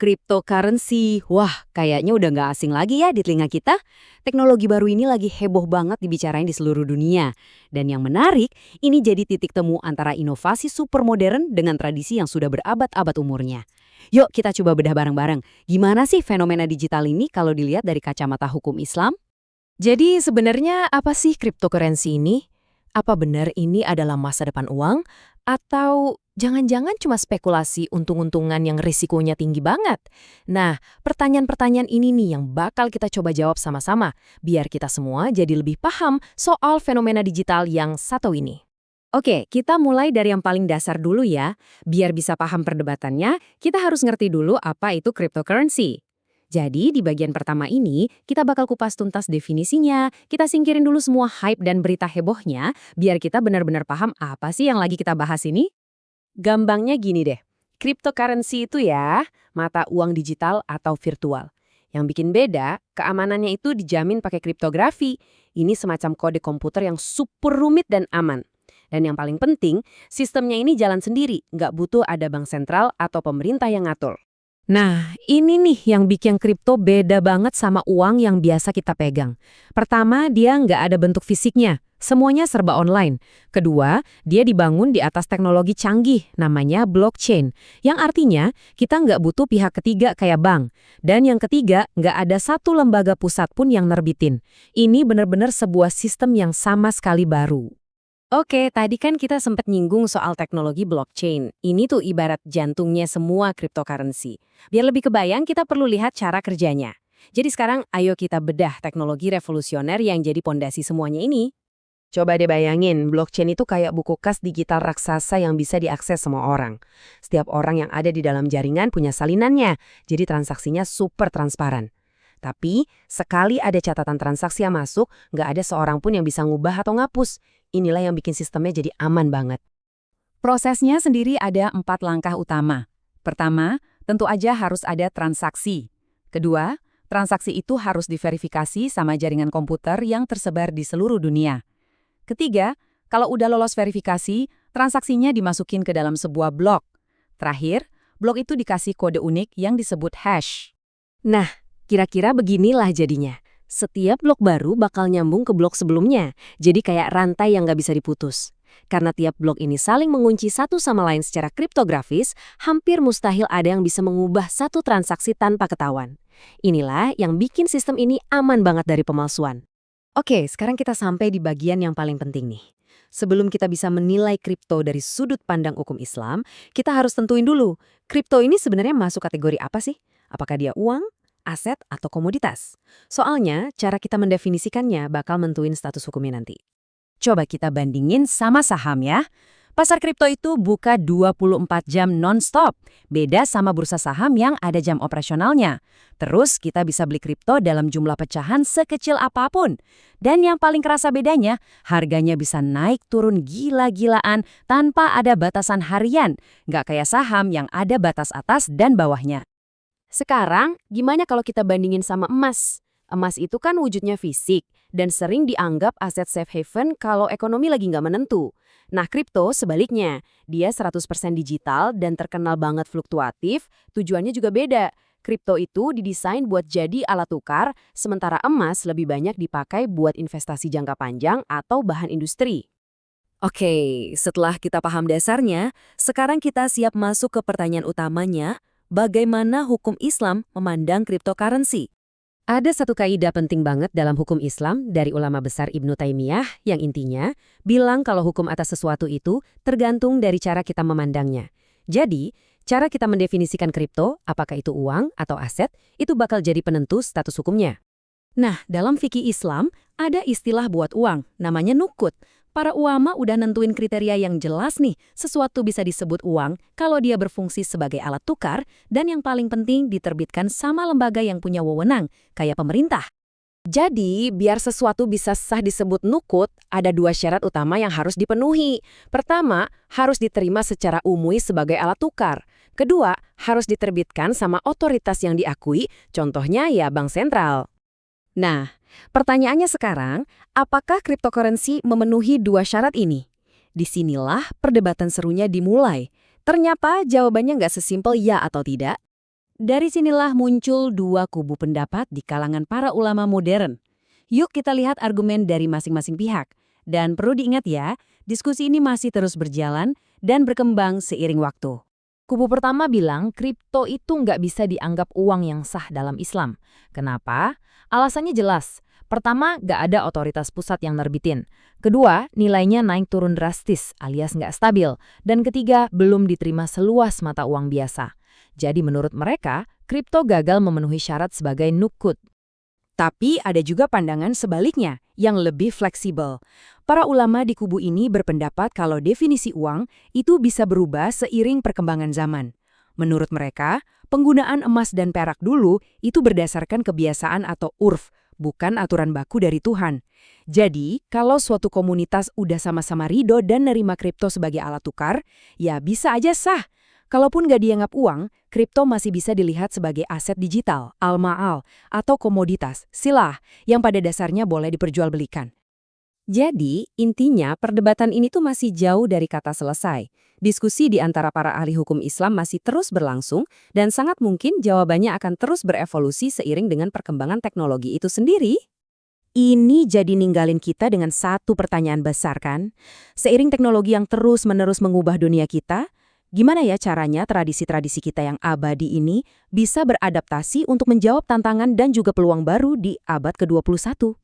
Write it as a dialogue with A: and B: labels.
A: Cryptocurrency, wah kayaknya udah nggak asing lagi ya di telinga kita. Teknologi baru ini lagi heboh banget dibicarain di seluruh dunia. Dan yang menarik, ini jadi titik temu antara inovasi super modern dengan tradisi yang sudah berabad-abad umurnya. Yuk kita coba bedah bareng-bareng. Gimana sih fenomena digital ini kalau dilihat dari kacamata hukum Islam?
B: Jadi sebenarnya apa sih cryptocurrency ini? Apa benar ini adalah masa depan uang? Atau jangan-jangan cuma spekulasi untung-untungan yang risikonya tinggi banget? Nah, pertanyaan-pertanyaan ini nih yang bakal kita coba jawab sama-sama, biar kita semua jadi lebih paham soal fenomena digital yang satu ini.
A: Oke, kita mulai dari yang paling dasar dulu ya. Biar bisa paham perdebatannya, kita harus ngerti dulu apa itu cryptocurrency. Jadi, di bagian pertama ini, kita bakal kupas tuntas definisinya, kita singkirin dulu semua hype dan berita hebohnya, biar kita benar-benar paham apa sih yang lagi kita bahas ini. Gampangnya gini deh, cryptocurrency itu ya, mata uang digital atau virtual. Yang bikin beda, keamanannya itu dijamin pakai kriptografi. Ini semacam kode komputer yang super rumit dan aman. Dan yang paling penting, sistemnya ini jalan sendiri, nggak butuh ada bank sentral atau pemerintah yang ngatur.
B: Nah, ini nih yang bikin kripto beda banget sama uang yang biasa kita pegang. Pertama, dia nggak ada bentuk fisiknya. Semuanya serba online. Kedua, dia dibangun di atas teknologi canggih, namanya blockchain. Yang artinya, kita nggak butuh pihak ketiga kayak bank. Dan yang ketiga, nggak ada satu lembaga pusat pun yang nerbitin. Ini benar-benar sebuah sistem yang sama sekali baru.
A: Oke, tadi kan kita sempat nyinggung soal teknologi blockchain. Ini tuh ibarat jantungnya semua cryptocurrency. Biar lebih kebayang, kita perlu lihat cara kerjanya. Jadi sekarang, ayo kita bedah teknologi revolusioner yang jadi pondasi semuanya ini.
C: Coba deh bayangin, blockchain itu kayak buku kas digital raksasa yang bisa diakses semua orang. Setiap orang yang ada di dalam jaringan punya salinannya, jadi transaksinya super transparan. Tapi, sekali ada catatan transaksi yang masuk, nggak ada seorang pun yang bisa ngubah atau ngapus. Inilah yang bikin sistemnya jadi aman banget.
D: Prosesnya sendiri ada 4 langkah utama. Pertama, tentu aja harus ada transaksi. Kedua, transaksi itu harus diverifikasi sama jaringan komputer yang tersebar di seluruh dunia. Ketiga, kalau udah lolos verifikasi, transaksinya dimasukin ke dalam sebuah blok. Terakhir, blok itu dikasih kode unik yang disebut hash.
A: Nah, kira-kira beginilah jadinya. Setiap blok baru bakal nyambung ke blok sebelumnya, jadi kayak rantai yang nggak bisa diputus. Karena tiap blok ini saling mengunci satu sama lain secara kriptografis, hampir mustahil ada yang bisa mengubah satu transaksi tanpa ketahuan. Inilah yang bikin sistem ini aman banget dari pemalsuan. Oke, sekarang kita sampai di bagian yang paling penting nih. Sebelum kita bisa menilai kripto dari sudut pandang hukum Islam, kita harus tentuin dulu, kripto ini sebenarnya masuk kategori apa sih? Apakah dia uang, aset, atau komoditas? Soalnya, cara kita mendefinisikannya bakal menentuin status hukumnya nanti. Coba kita bandingin sama saham ya. Pasar kripto itu buka 24 jam non-stop. Beda sama bursa saham yang ada jam operasionalnya. Terus kita bisa beli kripto dalam jumlah pecahan sekecil apapun. Dan yang paling kerasa bedanya, harganya bisa naik turun gila-gilaan tanpa ada batasan harian. Nggak kayak saham yang ada batas atas dan bawahnya. Sekarang, gimana kalau kita bandingin sama emas? Emas itu kan wujudnya fisik dan sering dianggap aset safe haven kalau ekonomi lagi nggak menentu. Nah, kripto sebaliknya. Dia 100% digital dan terkenal banget fluktuatif, tujuannya juga beda. Kripto itu didesain buat jadi alat tukar, sementara emas lebih banyak dipakai buat investasi jangka panjang atau bahan industri. Oke, setelah kita paham dasarnya, sekarang kita siap masuk ke pertanyaan utamanya, bagaimana hukum Islam memandang cryptocurrency? Ada satu kaidah penting banget dalam hukum Islam dari ulama besar Ibnu Taimiyah yang intinya bilang kalau hukum atas sesuatu itu tergantung dari cara kita memandangnya. Jadi, cara kita mendefinisikan kripto, apakah itu uang atau aset, itu bakal jadi penentu status hukumnya. Nah, dalam fikih Islam ada istilah buat uang, namanya nukut. Para ulama udah nentuin kriteria yang jelas nih, sesuatu bisa disebut uang kalau dia berfungsi sebagai alat tukar dan yang paling penting diterbitkan sama lembaga yang punya wewenang, kayak pemerintah. Jadi, biar sesuatu bisa sah disebut nukut, ada 2 syarat utama yang harus dipenuhi. Pertama, harus diterima secara umum sebagai alat tukar. Kedua, harus diterbitkan sama otoritas yang diakui, contohnya ya bank sentral. Nah, pertanyaannya sekarang, apakah cryptocurrency memenuhi 2 syarat ini? Disinilah perdebatan serunya dimulai. Ternyata jawabannya nggak sesimpel ya atau tidak.
D: Dari sinilah muncul dua kubu pendapat di kalangan para ulama modern. Yuk kita lihat argumen dari masing-masing pihak. Dan perlu diingat ya, diskusi ini masih terus berjalan dan berkembang seiring waktu.
A: Kubu pertama bilang kripto itu nggak bisa dianggap uang yang sah dalam Islam. Kenapa? Alasannya jelas. Pertama, nggak ada otoritas pusat yang nerbitin. Kedua, nilainya naik turun drastis alias nggak stabil. Dan ketiga, belum diterima seluas mata uang biasa. Jadi menurut mereka, kripto gagal memenuhi syarat sebagai nukut.
B: Tapi ada juga pandangan sebaliknya, yang lebih fleksibel. Para ulama di kubu ini berpendapat kalau definisi uang itu bisa berubah seiring perkembangan zaman. Menurut mereka, penggunaan emas dan perak dulu itu berdasarkan kebiasaan atau urf, bukan aturan baku dari Tuhan. Jadi, kalau suatu komunitas udah sama-sama ridho dan nerima kripto sebagai alat tukar, ya bisa aja sah. Kalaupun nggak dianggap uang, kripto masih bisa dilihat sebagai aset digital, al-ma'al, atau komoditas, silah, yang pada dasarnya boleh diperjualbelikan.
D: Jadi, intinya perdebatan ini tuh masih jauh dari kata selesai. Diskusi di antara para ahli hukum Islam masih terus berlangsung dan sangat mungkin jawabannya akan terus berevolusi seiring dengan perkembangan teknologi itu sendiri.
B: Ini jadi ninggalin kita dengan satu pertanyaan besar kan? Seiring teknologi yang terus-menerus mengubah dunia kita, gimana ya caranya tradisi-tradisi kita yang abadi ini bisa beradaptasi untuk menjawab tantangan dan juga peluang baru di abad ke-21?